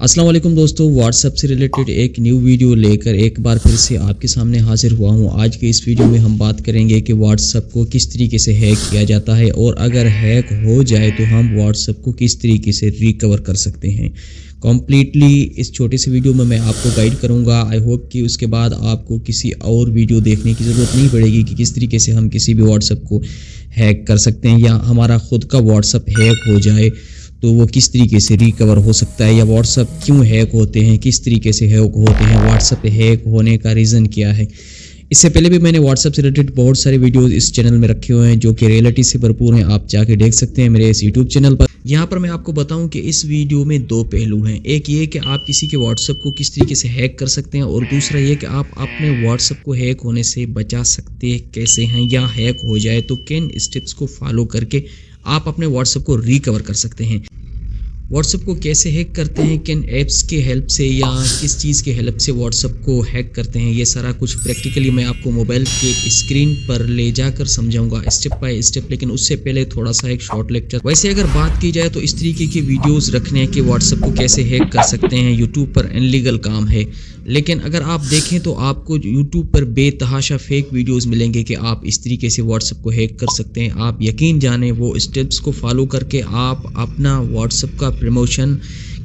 अस्सलाम वालेकुम दोस्तों, व्हाट्सएप से रिलेटेड एक न्यू वीडियो लेकर एक बार फिर से आपके सामने हाजिर हुआ हूं। आज के इस वीडियो में हम बात करेंगे कि व्हाट्सएप को किस तरीके से हैक किया जाता है और अगर हैक हो जाए तो हम व्हाट्सएप को किस तरीके से रिकवर कर सकते हैं। कम्प्लीटली इस छोटे से वीडियो में मैं आपको गाइड करूंगा। आई होप कि उसके बाद आपको किसी और वीडियो देखने की ज़रूरत नहीं पड़ेगी कि किस तरीके से हम किसी भी व्हाट्सएप को हैक कर सकते हैं या हमारा खुद का व्हाट्सएप हैक हो जाए तो वो किस तरीके से रिकवर हो सकता है या व्हाट्सएप क्यों हैक होते हैं, किस तरीके से हैक होते हैं, व्हाट्सएप हैक होने का रीज़न क्या है। इससे पहले भी मैंने व्हाट्सएप से रिलेटेड बहुत सारे वीडियोस इस चैनल में रखे हुए हैं जो कि रियलिटी से भरपूर हैं। आप जाके देख सकते हैं मेरे इस यूट्यूब चैनल पर। यहाँ पर मैं आपको बताऊं कि इस वीडियो में दो पहलू हैं। एक ये कि आप किसी के व्हाट्सएप को किस तरीके से हैक कर सकते हैं और दूसरा ये कि आप अपने व्हाट्सएप को हैक होने से बचा सकते कैसे हैं या हैक हो जाए तो किन स्टेप्स को फॉलो करके आप अपने व्हाट्सएप को रिकवर कर सकते हैं। व्हाट्सएप को कैसे हैक करते हैं, किन ऐप्स के हेल्प से या किस चीज़ के हेल्प से व्हाट्सएप को हैक करते हैं, ये सारा कुछ प्रैक्टिकली मैं आपको मोबाइल के स्क्रीन पर ले जाकर समझाऊंगा स्टेप बाय स्टेप। लेकिन उससे पहले थोड़ा सा एक शॉर्ट लेक्चर। वैसे अगर बात की जाए तो इस तरीके की वीडियोस रखने के व्हाट्सएप को कैसे हैक कर सकते हैं यूट्यूब पर इनलीगल काम है। लेकिन अगर आप देखें तो आपको यूट्यूब पर बेतहाशा फेक वीडियोस मिलेंगे कि आप इस तरीके से व्हाट्सएप को हैक कर सकते हैं। आप यकीन जाने वो स्टेप्स को फॉलो करके आप अपना व्हाट्सएप का प्रमोशन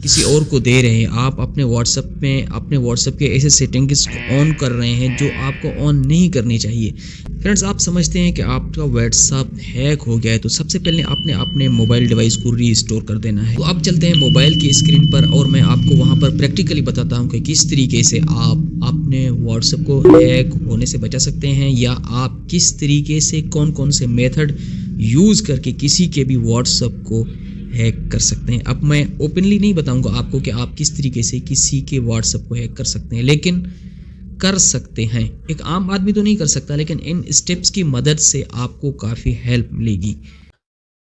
किसी और को दे रहे हैं। आप अपने व्हाट्सएप में अपने व्हाट्सएप के ऐसे सेटिंग्स को ऑन कर रहे हैं जो आपको ऑन नहीं करनी चाहिए। फ्रेंड्स, आप समझते हैं कि आपका व्हाट्सएप हैक हो गया है तो सबसे पहले आपने अपने मोबाइल डिवाइस को रीस्टोर कर देना है। तो अब चलते हैं मोबाइल की स्क्रीन पर और मैं आपको वहां पर प्रैक्टिकली बताता हूं कि किस तरीके से आप अपने व्हाट्सएप को हैक होने से बचा सकते हैं या आप किस तरीके से कौन कौन से मेथड यूज़ करके किसी के भी व्हाट्सएप को हैक कर सकते हैं। अब मैं ओपनली नहीं बताऊंगा आपको कि आप किस तरीके से किसी के व्हाट्सएप को हैक कर सकते हैं, लेकिन कर सकते हैं। एक आम आदमी तो नहीं कर सकता, लेकिन इन स्टेप्स की मदद से आपको काफ़ी हेल्प मिलेगी।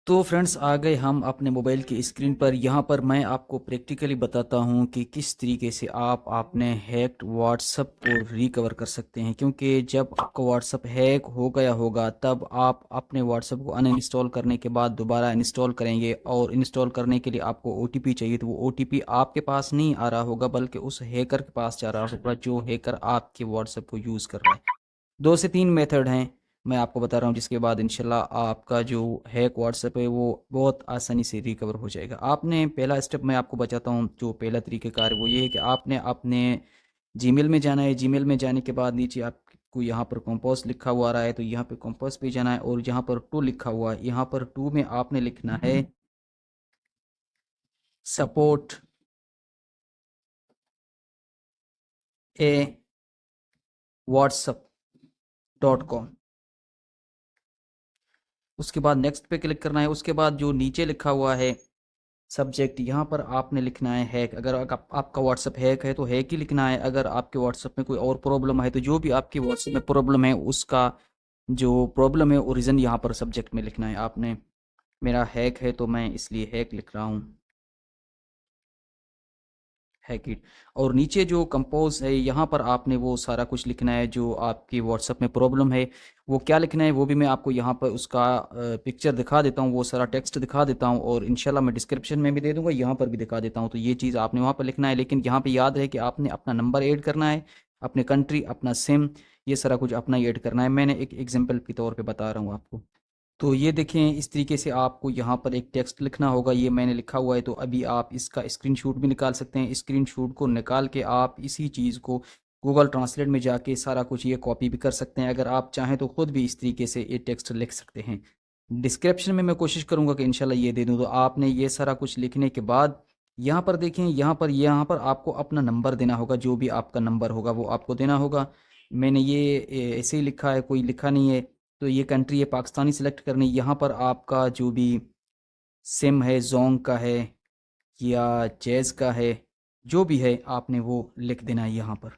तो फ्रेंड्स, आ गए हम अपने मोबाइल की स्क्रीन पर। यहाँ पर मैं आपको प्रैक्टिकली बताता हूँ कि किस तरीके से आप अपने हैक्ड व्हाट्सएप को रिकवर कर सकते हैं। क्योंकि जब आपका व्हाट्सएप हैक हो गया होगा तब आप अपने व्हाट्सएप को अनइंस्टॉल करने के बाद दोबारा इंस्टॉल करेंगे और इंस्टॉल करने के लिए आपको OTP चाहिए। तो वो OTP आपके पास नहीं आ रहा होगा बल्कि उस हैकर के पास जा रहा होगा जो हैकर आपके व्हाट्सएप को यूज़ कर रहा है। 2 से 3 मेथड हैं मैं आपको बता रहा हूँ, जिसके बाद इंशाल्लाह आपका जो हैक व्हाट्सएप है वो बहुत आसानी से रिकवर हो जाएगा। आपने पहला स्टेप मैं आपको बताता हूँ, जो पहला तरीक़ेकार है वो ये है कि आपने अपने जीमेल में जाना है। जीमेल में जाने के बाद नीचे आपको यहाँ पर कंपोज लिखा हुआ आ रहा है, तो यहाँ पे कंपोज पे जाना है और यहाँ पर टू लिखा हुआ है। यहाँ पर टू में आपने लिखना है सपोर्ट ए whatsapp.com। उसके बाद नेक्स्ट पे क्लिक करना है। उसके बाद जो नीचे लिखा हुआ है सब्जेक्ट, यहाँ पर आपने लिखना है हैक। अगर आपका व्हाट्सएप हैक है तो हैक ही लिखना है। अगर आपके व्हाट्सएप में कोई और प्रॉब्लम है तो जो भी आपके व्हाट्सएप में प्रॉब्लम है उसका जो प्रॉब्लम है ओरिजिन यहाँ पर सब्जेक्ट में लिखना है आपने। मेरा हैक है तो मैं इसलिए हैक लिख रहा हूँ, हैक इट। और नीचे जो कंपोज है यहाँ पर आपने वो सारा कुछ लिखना है जो आपकी व्हाट्सएप में प्रॉब्लम है। वो क्या लिखना है वो भी मैं आपको यहाँ पर उसका पिक्चर दिखा देता हूँ, वो सारा टेक्स्ट दिखा देता हूँ और इंशाल्लाह मैं डिस्क्रिप्शन में भी दे दूँगा, यहाँ पर भी दिखा देता हूँ। तो ये चीज़ आपने वहाँ पर लिखना है, लेकिन यहाँ पर याद है कि आपने अपना नंबर ऐड करना है, अपने कंट्री, अपना सिम, ये सारा कुछ अपना ही ऐड करना है। मैंने एक एग्जाम्पल के तौर पर बता रहा हूँ आपको। तो ये देखें, इस तरीके से आपको यहाँ पर एक टेक्स्ट लिखना होगा, ये मैंने लिखा हुआ है। तो अभी आप इसका स्क्रीनशॉट भी निकाल सकते हैं। स्क्रीनशॉट को निकाल के आप इसी चीज़ को गूगल ट्रांसलेट में जाके सारा कुछ ये कॉपी भी कर सकते हैं। अगर आप चाहें तो ख़ुद भी इस तरीके से ये टेक्स्ट लिख सकते हैं। डिस्क्रिप्शन में मैं कोशिश करूँगा कि इंशाल्लाह ये दे दूँ। तो आपने ये सारा कुछ लिखने के बाद यहाँ पर देखें, यहाँ पर आपको अपना नंबर देना होगा, जो भी आपका नंबर होगा वो आपको देना होगा। मैंने ये ऐसे ही लिखा है, कोई लिखा नहीं है। तो ये कंट्री है पाकिस्तानी सिलेक्ट करनी। यहाँ पर आपका जो भी सिम है, जोंग का है या जैज़ का है, जो भी है आपने वो लिख देना है यहाँ पर।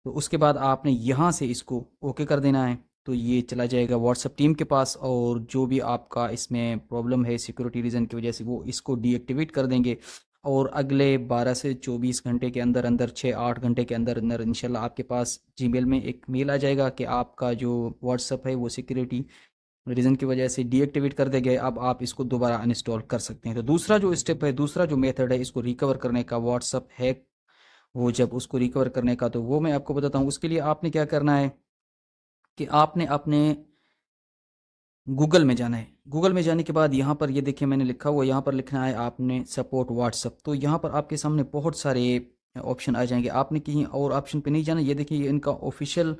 तो उसके बाद आपने यहाँ से इसको ओके कर देना है। तो ये चला जाएगा व्हाट्सएप टीम के पास और जो भी आपका इसमें प्रॉब्लम है सिक्योरिटी रीज़न की वजह से वो इसको डीएक्टिवेट कर देंगे और अगले 12 से 24 घंटे के अंदर अंदर 6-8 घंटे के अंदर अंदर इंशाल्लाह आपके पास जीमेल में एक मेल आ जाएगा कि आपका जो व्हाट्सएप है वो सिक्योरिटी रीज़न की वजह से डीएक्टिवेट कर दिया गया है। अब आप इसको दोबारा अनइंस्टॉल कर सकते हैं। तो दूसरा जो स्टेप है, दूसरा जो मेथड है इसको रिकवर करने का, व्हाट्सअप हैक हो जब उसको रिकवर करने का, तो वो मैं आपको बताता हूँ। उसके लिए आपने क्या करना है कि आपने अपने गूगल में जाना है। गूगल में जाने के बाद यहाँ पर ये देखिए मैंने लिखा हुआ, यहाँ पर लिखना है आपने सपोर्ट व्हाट्सअप। तो यहाँ पर आपके सामने बहुत सारे ऑप्शन आ जाएंगे, आपने कहीं और ऑप्शन पे नहीं जाना। ये देखिए इनका ऑफिशियल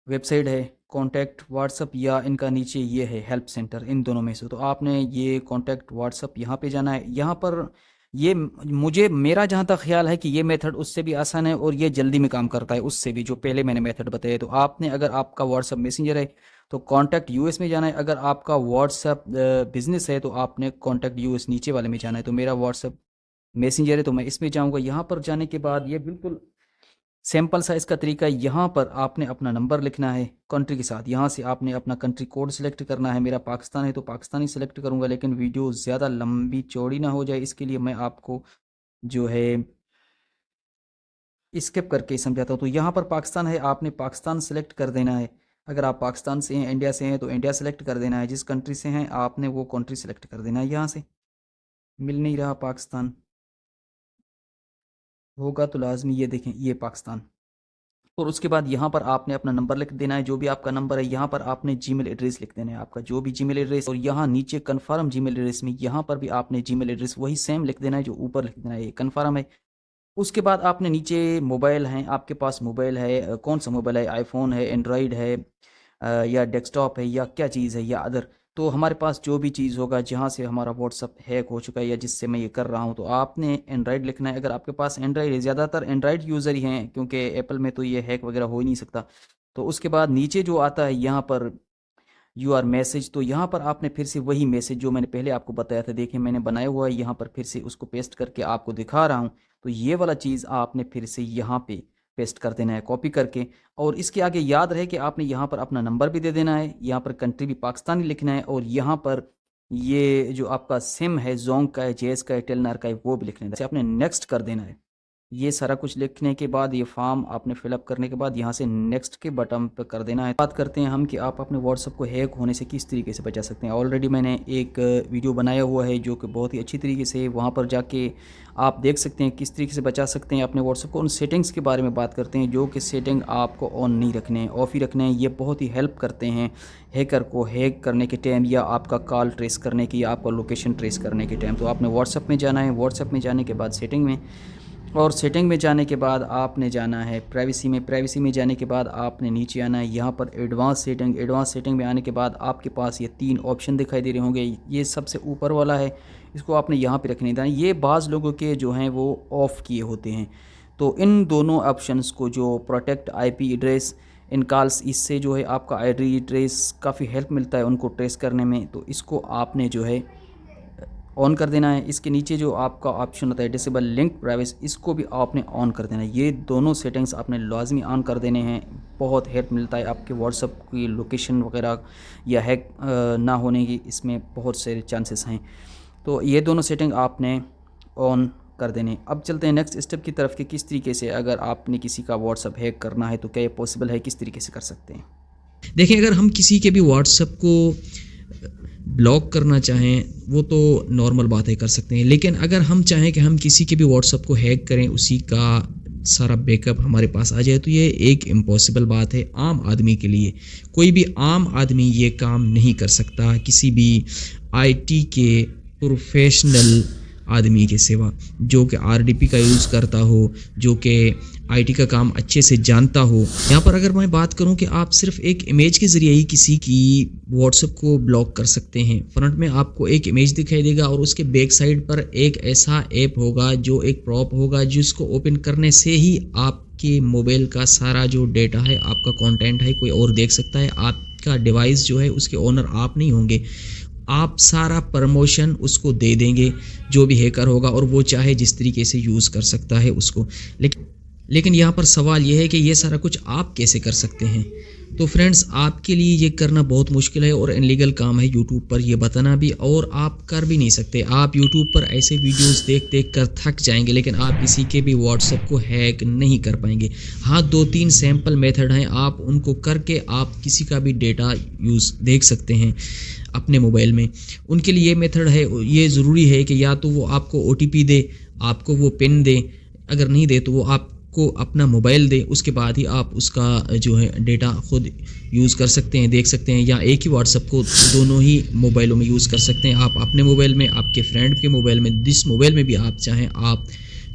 वेबसाइट है कॉन्टैक्ट व्हाट्सअप, या इनका नीचे ये है हेल्प सेंटर, इन दोनों में से। तो आपने ये कॉन्टैक्ट व्हाट्सअप यहाँ पे जाना है। यहाँ पर ये मुझे मेरा जहाँ तक ख्याल है कि ये मेथड उससे भी आसान है और ये जल्दी में काम करता है उससे भी, जो पहले मैंने मेथड बताया। तो आपने अगर आपका व्हाट्सअप मैसेंजर है तो कॉन्टैक्ट यूएस में जाना है, अगर आपका व्हाट्सअप बिजनेस है तो आपने कॉन्टैक्ट यूएस नीचे वाले में जाना है। तो मेरा व्हाट्सअप मैसेंजर है तो मैं इसमें जाऊँगा। यहाँ पर जाने के बाद ये बिल्कुल सिंपल सा इसका तरीका है। यहाँ पर आपने अपना नंबर लिखना है कंट्री के साथ। यहाँ से आपने अपना कंट्री कोड सिलेक्ट करना है। मेरा पाकिस्तान है तो पाकिस्तानी सिलेक्ट करूँगा, लेकिन वीडियो ज़्यादा लंबी चौड़ी ना हो जाए इसके लिए मैं आपको जो है स्किप करके समझाता हूँ। तो यहाँ पर पाकिस्तान है, आपने पाकिस्तान सेलेक्ट कर देना है। अगर आप पाकिस्तान से हैं, इंडिया से हैं तो इंडिया सेलेक्ट कर देना है। जिस कंट्री से हैं आपने वो कंट्री सेलेक्ट कर देना है। यहाँ से मिल नहीं रहा पाकिस्तान, होगा तो लाजमी, ये देखें ये पाकिस्तान। और उसके बाद यहाँ पर आपने अपना नंबर लिख देना है, जो भी आपका नंबर है। यहाँ पर आपने जीमेल एड्रेस लिख देना है, आपका जो भी जीमेल एड्रेस। और यहाँ नीचे कन्फर्म जीमेल एड्रेस में यहाँ पर भी आपने जीमेल एड्रेस वही सेम लिख देना है जो ऊपर लिख देना है, ये कन्फर्म है। उसके बाद आपने नीचे मोबाइल हैं, आपके पास मोबाइल है, कौन सा मोबाइल है, आईफोन है, एंड्रॉयड है, या डेस्कटॉप है, या क्या चीज़ है, या अदर। तो हमारे पास जो भी चीज़ होगा जहाँ से हमारा व्हाट्सअप हैक हो चुका है या जिससे मैं ये कर रहा हूँ, तो आपने एंड्रॉयड लिखना है। अगर आपके पास एंड्रॉयड है, ज़्यादातर एंड्रॉयड यूज़र ही हैं क्योंकि एप्पल में तो ये हैक वगैरह हो ही नहीं सकता। तो उसके बाद नीचे जो आता है यहाँ पर यूआर मैसेज, तो यहाँ पर आपने फिर से वही मैसेज जो मैंने पहले आपको बताया था, देखिए मैंने बनाया हुआ है, यहाँ पर फिर से उसको पेस्ट करके आपको दिखा रहा हूँ। तो ये वाला चीज़ आपने फिर से यहाँ पे पेस्ट कर देना है कॉपी करके। और इसके आगे याद रहे कि आपने यहाँ पर अपना नंबर भी दे देना है, यहाँ पर कंट्री भी पाकिस्तानी लिखना है, और यहाँ पर ये जो आपका सिम है जोंग का है, जेएस का है, टेलनार का है, वो भी लिखना है। आपने नेक्स्ट कर देना है। ये सारा कुछ लिखने के बाद ये फॉर्म आपने फिलअप करने के बाद यहाँ से नेक्स्ट के बटन पर कर देना है। बात करते हैं हम कि आप अपने व्हाट्सअप को हैक होने से किस तरीके से बचा सकते हैं। ऑलरेडी मैंने एक वीडियो बनाया हुआ है जो कि बहुत ही अच्छी तरीके से, वहाँ पर जाके आप देख सकते हैं किस तरीके से बचा सकते हैं अपने व्हाट्सअप को। उन सेटिंग्स के बारे में बात करते हैं जो कि सेटिंग आपको ऑन नहीं रखने हैं, ऑफ ही रखने हैं। ये बहुत ही हेल्प करते हैं हैकर को हैक करने के टाइम, या आपका कॉल ट्रेस करने की, या आपका लोकेशन ट्रेस करने के टाइम। तो आपने व्हाट्सअप में जाना है, व्हाट्सअप में जाने के बाद सेटिंग में, और सेटिंग में जाने के बाद आपने जाना है प्राइवेसी में। प्राइवेसी में जाने के बाद आपने नीचे आना है यहाँ पर एडवांस सेटिंग। एडवांस सेटिंग में आने के बाद आपके पास ये 3 ऑप्शन दिखाई दे रहे होंगे। ये सबसे ऊपर वाला है, इसको आपने यहाँ पे रखने देना। ये बाज़ लोगों के जो हैं वो ऑफ़ किए होते हैं। तो इन दोनों ऑप्शंस को, जो protect IP address in calls, इससे जो है आपका आईडी एड्रेस काफ़ी हेल्प मिलता है उनको ट्रेस करने में। तो इसको आपने जो है ऑन कर देना है। इसके नीचे जो आपका ऑप्शन होता है डिसेबल लिंक प्राइवेसी, इसको भी आपने ऑन कर देना है। ये दोनों सेटिंग्स आपने लाजमी ऑन कर देने हैं। बहुत हेल्प मिलता है आपके व्हाट्सअप की लोकेशन वगैरह या हैक ना होने की, इसमें बहुत सारे चांसेस हैं। तो ये दोनों सेटिंग आपने ऑन कर देने। अब चलते हैं नेक्स्ट स्टेप की तरफ कि किस तरीके से अगर आपने किसी का व्हाट्सअप हैक करना है तो क्या ये पॉसिबल है, किस तरीके से कर सकते हैं। देखिए, अगर हम किसी के भी व्हाट्सअप को ब्लॉक करना चाहें वो तो नॉर्मल बात है, कर सकते हैं। लेकिन अगर हम चाहें कि हम किसी के भी व्हाट्सअप को हैक करें, उसी का सारा बैकअप हमारे पास आ जाए, तो ये एक इम्पॉसिबल बात है आम आदमी के लिए। कोई भी आम आदमी ये काम नहीं कर सकता किसी भी आईटी के प्रोफेशनल आदमी के सिवा, जो कि आरडीपी का यूज़ करता हो, जो कि आईटी का काम अच्छे से जानता हो। यहाँ पर अगर मैं बात करूँ कि आप सिर्फ एक इमेज के ज़रिए ही किसी की व्हाट्सएप को ब्लॉक कर सकते हैं। फ्रंट में आपको एक इमेज दिखाई देगा और उसके बैक साइड पर एक ऐसा ऐप होगा जो एक प्रॉप होगा, जिसको ओपन करने से ही आपके मोबाइल का सारा जो डेटा है, आपका कंटेंट है, कोई और देख सकता है। आपका डिवाइस जो है उसके ओनर आप नहीं होंगे। आप सारा प्रमोशन उसको दे देंगे, जो भी हैकर होगा, और वो चाहे जिस तरीके से यूज़ कर सकता है उसको। लेकिन यहाँ पर सवाल ये है कि ये सारा कुछ आप कैसे कर सकते हैं। तो फ्रेंड्स, आपके लिए ये करना बहुत मुश्किल है और इनलीगल काम है यूट्यूब पर ये बताना भी, और आप कर भी नहीं सकते। आप यूट्यूब पर ऐसे वीडियोस देख देख कर थक जाएंगे, लेकिन आप किसी के भी व्हाट्सएप को हैक नहीं कर पाएंगे। हाँ, 2-3 सैम्पल मेथड हैं, आप उनको करके आप किसी का भी डेटा यूज़ देख सकते हैं अपने मोबाइल में। उनके लिए ये मेथड है, ये ज़रूरी है कि या तो वो आपको OTP दे, आपको वो पिन दे, अगर नहीं दे तो वो आपको अपना मोबाइल दे, उसके बाद ही आप उसका जो है डेटा खुद यूज़ कर सकते हैं, देख सकते हैं। या एक ही व्हाट्सएप को दोनों ही मोबाइलों में यूज़ कर सकते हैं। आप अपने मोबाइल में, आपके फ्रेंड के मोबाइल में, जिस मोबाइल में भी आप चाहें आप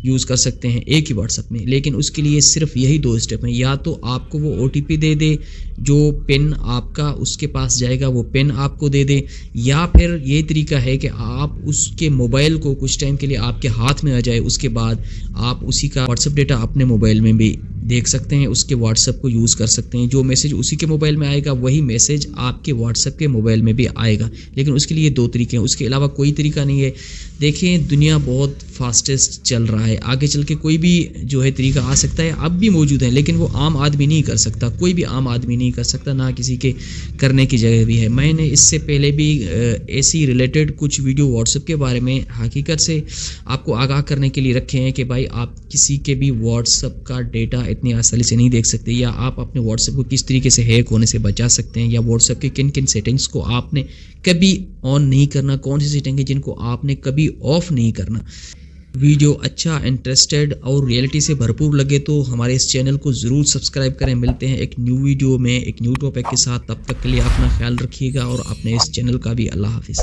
यूज़ कर सकते हैं एक ही व्हाट्सएप में। लेकिन उसके लिए सिर्फ यही 2 स्टेप हैं, या तो आपको वो OTP दे दे, जो पिन आपका उसके पास जाएगा वो पिन आपको दे दे, या फिर ये तरीका है कि आप उसके मोबाइल को कुछ टाइम के लिए आपके हाथ में आ जाए, उसके बाद आप उसी का व्हाट्सएप डेटा अपने मोबाइल में भी देख सकते हैं, उसके व्हाट्सएप को यूज़ कर सकते हैं। जो मैसेज उसी के मोबाइल में आएगा वही मैसेज आपके व्हाट्सएप के मोबाइल में भी आएगा। लेकिन उसके लिए 2 तरीके हैं, उसके अलावा कोई तरीका नहीं है। देखें, दुनिया बहुत फास्टेस्ट चल रहा है, आगे चल के कोई भी जो है तरीका आ सकता है, अब भी मौजूद है, लेकिन वो आम आदमी नहीं कर सकता, कोई भी आम आदमी नहीं कर सकता, ना किसी के करने की जगह भी है। मैंने इससे पहले भी ऐसी रिलेटेड कुछ वीडियो व्हाट्सएप के बारे में हकीकत से आपको आगाह करने के लिए रखे हैं कि भाई आप किसी के भी व्हाट्सएप का डेटा इतनी आसानी से नहीं देख सकते, या आप अपने व्हाट्सएप को किस तरीके से हैक होने से बचा सकते हैं, या व्हाट्सएप के किन किन सेटिंग्स को आपने कभी ऑन नहीं करना, कौन सी सेटिंग है जिनको आपने कभी ऑफ नहीं करना। वीडियो अच्छा, इंटरेस्टेड और रियलिटी से भरपूर लगे तो हमारे इस चैनल को ज़रूर सब्सक्राइब करें। मिलते हैं एक न्यू वीडियो में एक न्यू टॉपिक के साथ, तब तक के लिए अपना ख्याल रखिएगा और अपने इस चैनल का भी। अल्लाह हाफिज़।